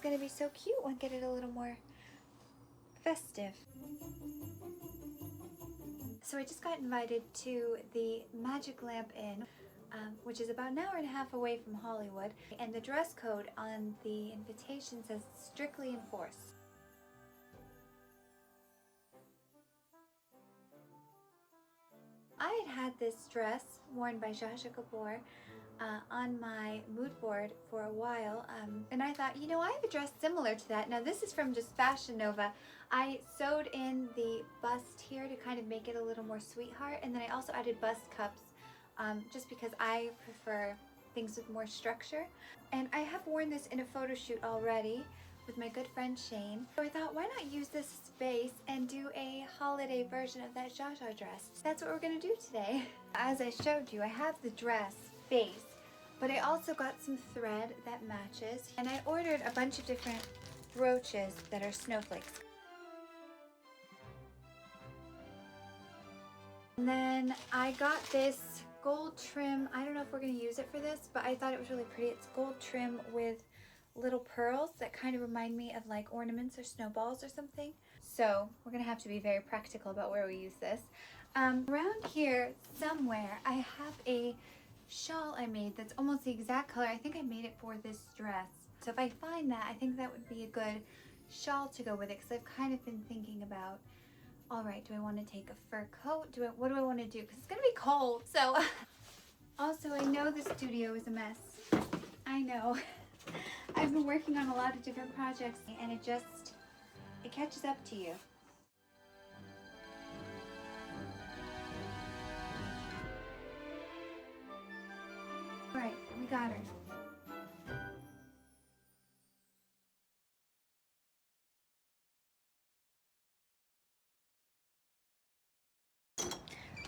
is going to be so cute. We'll get it a little more festive. So I just got invited to the Magic Lamp Inn, which is about an hour and a half away from Hollywood, and the dress code on the invitation says strictly enforced. I had this dress worn by Sash on my mood board for a while, and I thought, you know, I have a dress similar to that. Now this is from just Fashion Nova. I sewed in the bust here to kind of make it a little more sweetheart, and then I also added bust cups just because I prefer things with more structure. And I have worn this in a photo shoot already with my good friend Shane. So I thought, why not use this space and do a holiday version of that Zsa Zsa dress? That's what we're gonna do today. As I showed you, I have the dress base, but I also got some thread that matches, and I ordered a bunch of different brooches that are snowflakes. And then I got this gold trim. I don't know if we're going to use it for this, but I thought it was really pretty. It's gold trim with little pearls that kind of remind me of like ornaments or snowballs or something. So we're going to have to be very practical about where we use this. Around here somewhere I have a shawl I made that's almost the exact color. I think I made it for this dress. So if I find that, I think that would be a good shawl to go with it, because I've kind of been thinking about, all right, do I want to take a fur coat? What do I want to do? Because it's going to be cold. So also, I know the studio is a mess. I know. I've been working on a lot of different projects, and it catches up to you. All right, we got her.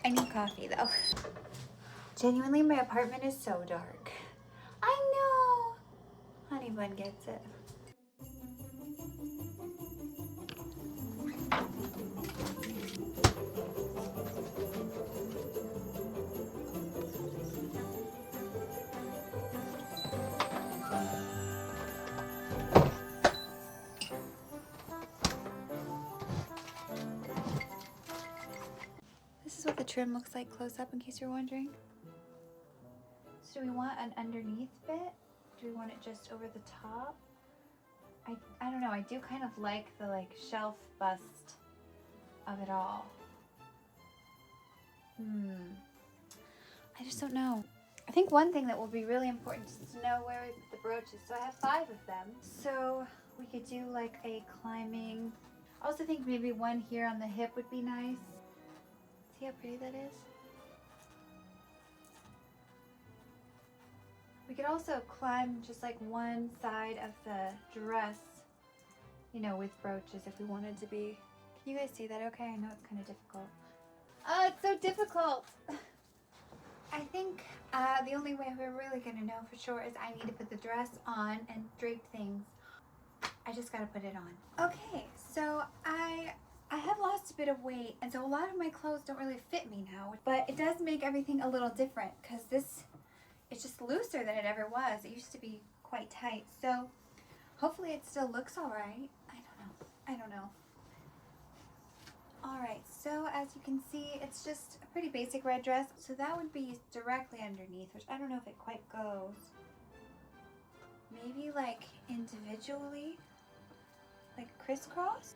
I need coffee though. Genuinely, my apartment is so dark. I know. Honey Bun gets it. This is what the trim looks like close up, in case you're wondering. So do we want an underneath bit? Do we want it just over the top? I don't know. I do kind of like the shelf bust of it all. I just don't know. I think one thing that will be really important is to know where we put the brooches. So I have 5 of them. So we could do like a climbing. I also think maybe one here on the hip would be nice. See how pretty that is? We could also climb just like one side of the dress, you know, with brooches if we wanted to be. Can you guys see that okay? I know it's kind of difficult. Oh, it's so difficult. I think the only way we're really gonna know for sure is I need to put the dress on and drape things. I just gotta put it on. Okay, so I have lost a bit of weight, and so a lot of my clothes don't really fit me now, but it does make everything a little different because it's just looser than it ever was. It used to be quite tight, so hopefully it still looks all right. I don't know. All right, so as you can see, it's just a pretty basic red dress. So that would be directly underneath, which I don't know if it quite goes. Maybe like individually, like crisscross?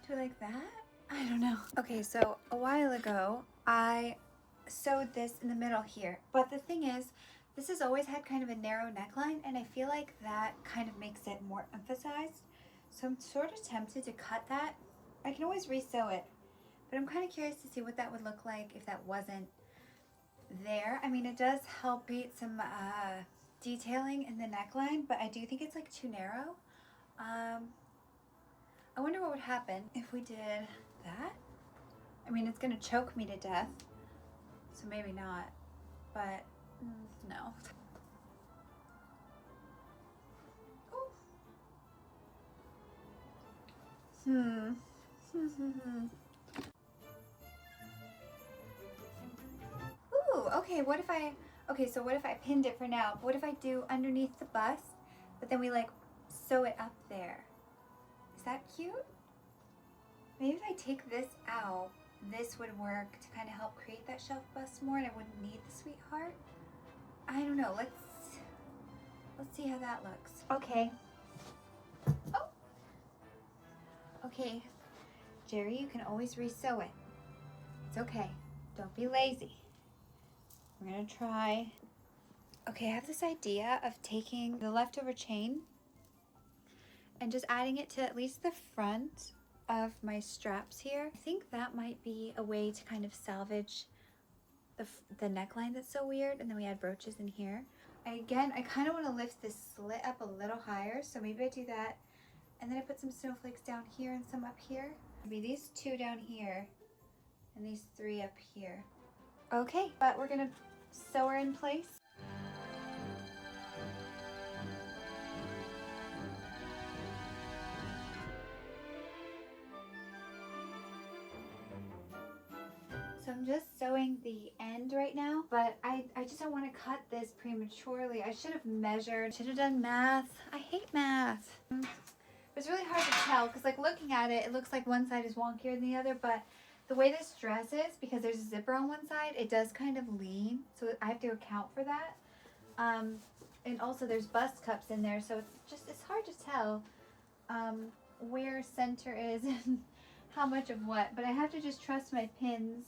Do it like that? I don't know. Okay, so a while ago, I sewed this in the middle here. But the thing is, this has always had kind of a narrow neckline, and I feel like that kind of makes it more emphasized. So I'm sort of tempted to cut that. I can always re-sew it, but I'm kind of curious to see what that would look like if that wasn't there. I mean, it does help beat some detailing in the neckline, but I do think it's like too narrow. I wonder what would happen if we did that. I mean, it's gonna choke me to death, so maybe not, but no. Ooh, okay, so what if I pinned it for now? What if I do underneath the bust, but then we like sew it up there. Is that cute? Maybe if I take this out, this would work to kind of help create that shelf bust more and I wouldn't need the sweetheart. I don't know, let's see how that looks. Okay. Oh! Okay, Jerry, you can always re-sew it. It's okay, don't be lazy. We're gonna try. Okay, I have this idea of taking the leftover chain and just adding it to at least the front of my straps here. I think that might be a way to kind of salvage the neckline that's so weird, and then we add brooches in here. I kind of want to lift this slit up a little higher, so maybe I do that, and then I put some snowflakes down here and some up here. Maybe these 2 down here and these 3 up here. Okay, but we're gonna sew her in place. So I'm just sewing the end right now, but I just don't want to cut this prematurely. I should have measured, should have done math. I hate math. It's really hard to tell because like looking at it, it looks like one side is wonkier than the other, but the way this dress is, because there's a zipper on one side, it does kind of lean, so I have to account for that. And also there's bust cups in there, so it's hard to tell where center is and how much of what, but I have to just trust my pins.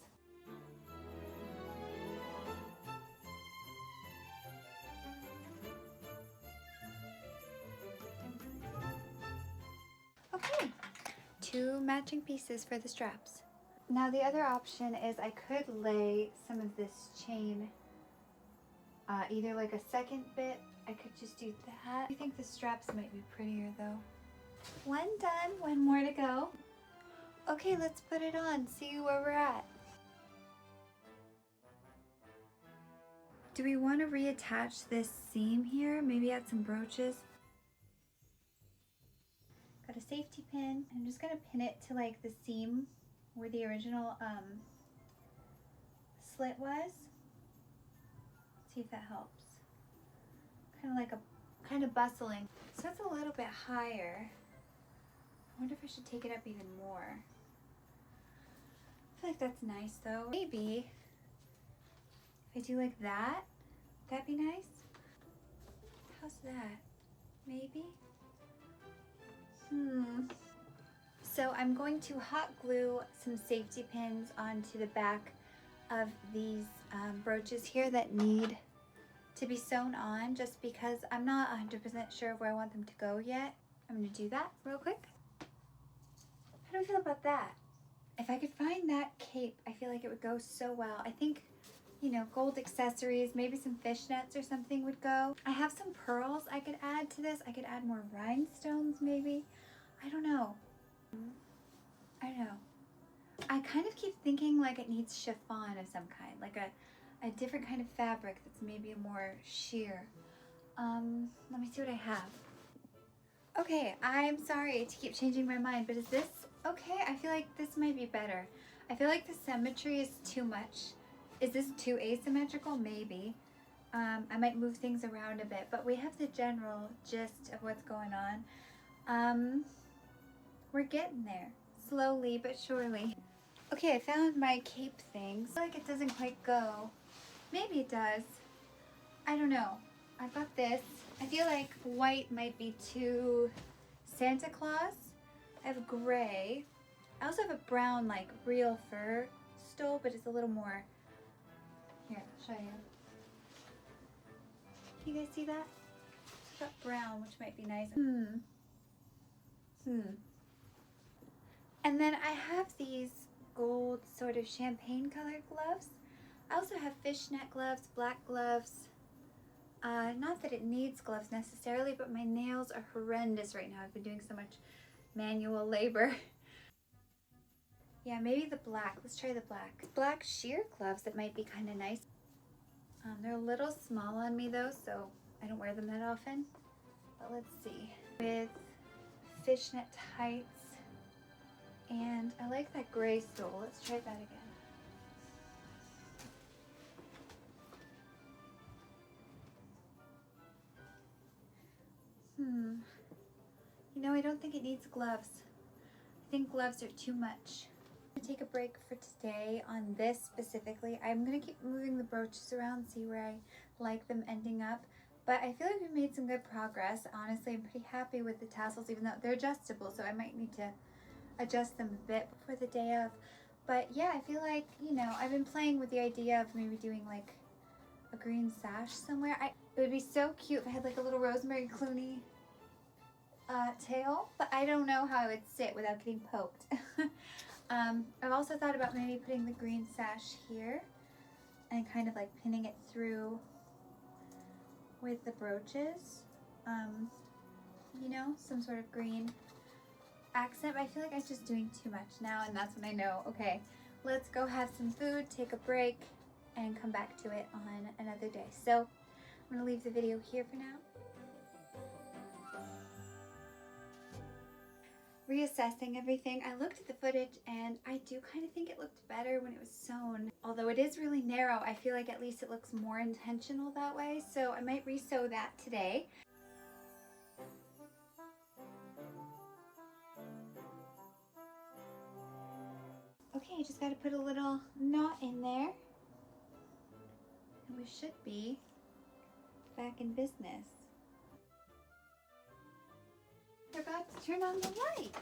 Okay, 2 matching pieces for the straps. Now the other option is I could lay some of this chain, either like a second bit, I could just do that. I think the straps might be prettier though. 1 done, 1 more to go. Okay, let's put it on, see where we're at. Do we want to reattach this seam here? Maybe add some brooches. Got a safety pin. I'm just gonna pin it to like the seam where the original slit was. See if that helps. Kind of like kind of bustling. So that's a little bit higher. I wonder if I should take it up even more. I feel like that's nice though. Maybe if I do like that, that'd be nice. How's that? Maybe? So I'm going to hot glue some safety pins onto the back of these brooches here that need to be sewn on, just because I'm not 100% sure where I want them to go yet. I'm going to do that real quick. How do I feel about that? If I could find that cape, I feel like it would go so well. I think, you know, gold accessories, maybe some fishnets or something would go. I have some pearls I could add to this. I could add more rhinestones maybe. I don't know. I don't know. I kind of keep thinking like it needs chiffon of some kind, like a different kind of fabric that's maybe more sheer. Let me see what I have. Okay, I'm sorry to keep changing my mind, but is this okay? I feel like this might be better. I feel like the symmetry is too much. Is this too asymmetrical? Maybe. I might move things around a bit, but we have the general gist of what's going on. We're getting there, slowly but surely. Okay, I found my cape thing. I feel like it doesn't quite go. Maybe it does. I don't know. I've got this. I feel like white might be too Santa Claus. I have gray. I also have a brown, like real fur stole, but it's a little more. Here, I'll show you. Can you guys see that? I've got brown, which might be nice. And then I have these gold sort of champagne colored gloves. I also have fishnet gloves, black gloves. Not that it needs gloves necessarily, but my nails are horrendous right now. I've been doing so much manual labor. Yeah, maybe the black. Let's try the black. Black sheer gloves that might be kind of nice. They're a little small on me though, so I don't wear them that often. But let's see. With fishnet tights. And I like that gray sole. Let's try that again. You know, I don't think it needs gloves. I think gloves are too much. I'm gonna take a break for today on this specifically. I'm gonna keep moving the brooches around, see where I like them ending up. But I feel like we've made some good progress. Honestly, I'm pretty happy with the tassels, even though they're adjustable, so I might need to adjust them a bit before the day of. But yeah, I feel like, you know, I've been playing with the idea of maybe doing like a green sash somewhere. It would be so cute if I had like a little Rosemary Clooney tail, but I don't know how it would sit without getting poked. I've also thought about maybe putting the green sash here and kind of like pinning it through with the brooches. You know, some sort of green accent, but I feel like I'm just doing too much now, and that's when I know, okay, let's go have some food, take a break, and come back to it on another day. So I'm gonna leave the video here for now. Reassessing everything, I looked at the footage and I do kind of think it looked better when it was sewn. Although it is really narrow, I feel like at least it looks more intentional that way, so I might re-sew that today. Okay, I just got to put a little knot in there and we should be back in business. Forgot to turn on the light.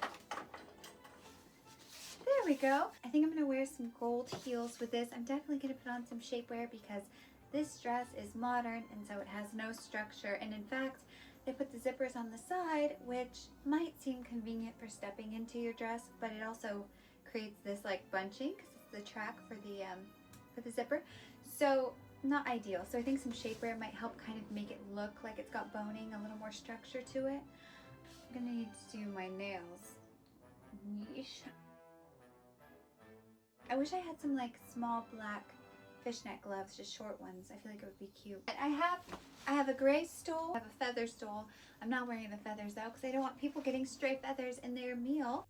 There we go. I think I'm gonna wear some gold heels with this. I'm definitely gonna put on some shapewear because this dress is modern and so it has no structure. And in fact, they put the zippers on the side, which might seem convenient for stepping into your dress, but it also creates this like bunching because it's the track for the zipper. So not ideal. So I think some shapewear might help kind of make it look like it's got boning, a little more structure to it. I'm gonna need to do my nails. Yeesh. I wish I had some like small black fishnet gloves, just short ones. I feel like it would be cute. But I have a gray stole, I have a feather stole. I'm not wearing the feathers though because I don't want people getting stray feathers in their meal.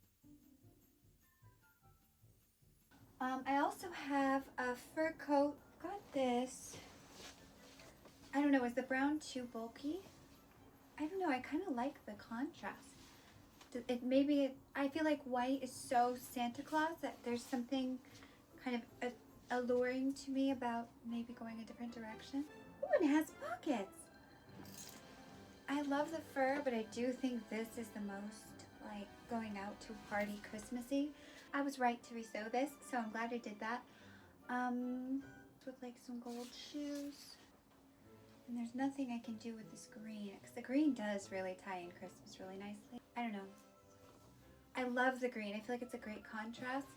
I also have a fur coat. Got this. I don't know, is the brown too bulky? I don't know, I kind of like the contrast. I feel like white is so Santa Claus that there's something kind of alluring to me about maybe going a different direction. Oh, and it has pockets. I love the fur, but I do think this is the most like going out to a party Christmassy. I was right to re-sew this, so I'm glad I did that. With like some gold shoes. And there's nothing I can do with this green, because the green does really tie in Christmas really nicely. I don't know. I love the green. I feel like it's a great contrast.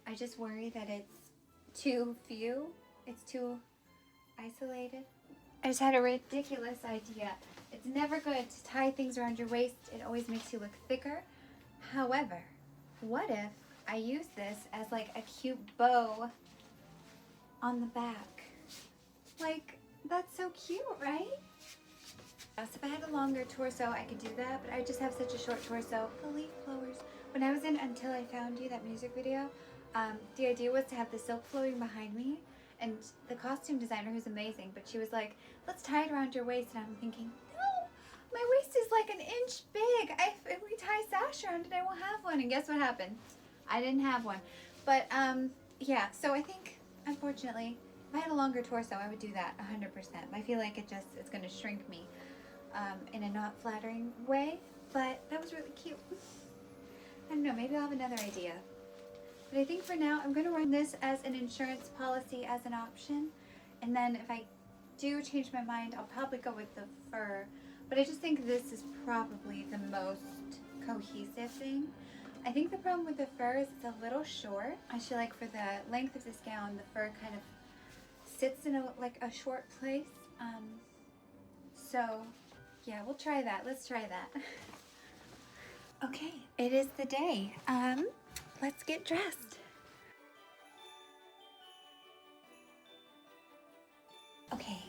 I just worry that it's too few. It's too isolated. I just had a ridiculous idea. It's never good to tie things around your waist. It always makes you look thicker. However, what if I use this as like a cute bow on the back? Like, that's so cute, right? So if I had a longer torso, I could do that, but I just have such a short torso. The leaf blowers. When I was in Until I Found You, that music video, the idea was to have the silk flowing behind me, and the costume designer, who's amazing, but she was like, let's tie it around your waist, and I'm thinking, no, my waist is like an inch big. If we tie sash around it, I won't have one. And guess what happened? I didn't have one. But yeah, so I think, unfortunately, if I had a longer torso, I would do that 100%. I feel like it's going to shrink me in a not flattering way, but that was really cute. I don't know, maybe I'll have another idea. But I think for now, I'm going to run this as an insurance policy as an option. And then if I do change my mind, I'll probably go with the fur. But I just think this is probably the most cohesive thing. I think the problem with the fur is it's a little short. I feel like for the length of this gown, the fur kind of sits in a short place. So yeah, we'll try that. Let's try that. Okay, it is the day. Let's get dressed. Okay.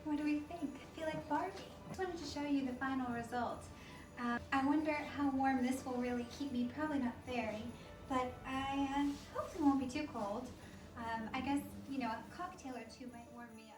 What do we think? I feel like Barbie. I just wanted to show you the final result. I wonder how warm this will really keep me. Probably not very, but I hopefully won't be too cold. I guess, you know, a cocktail or two might warm me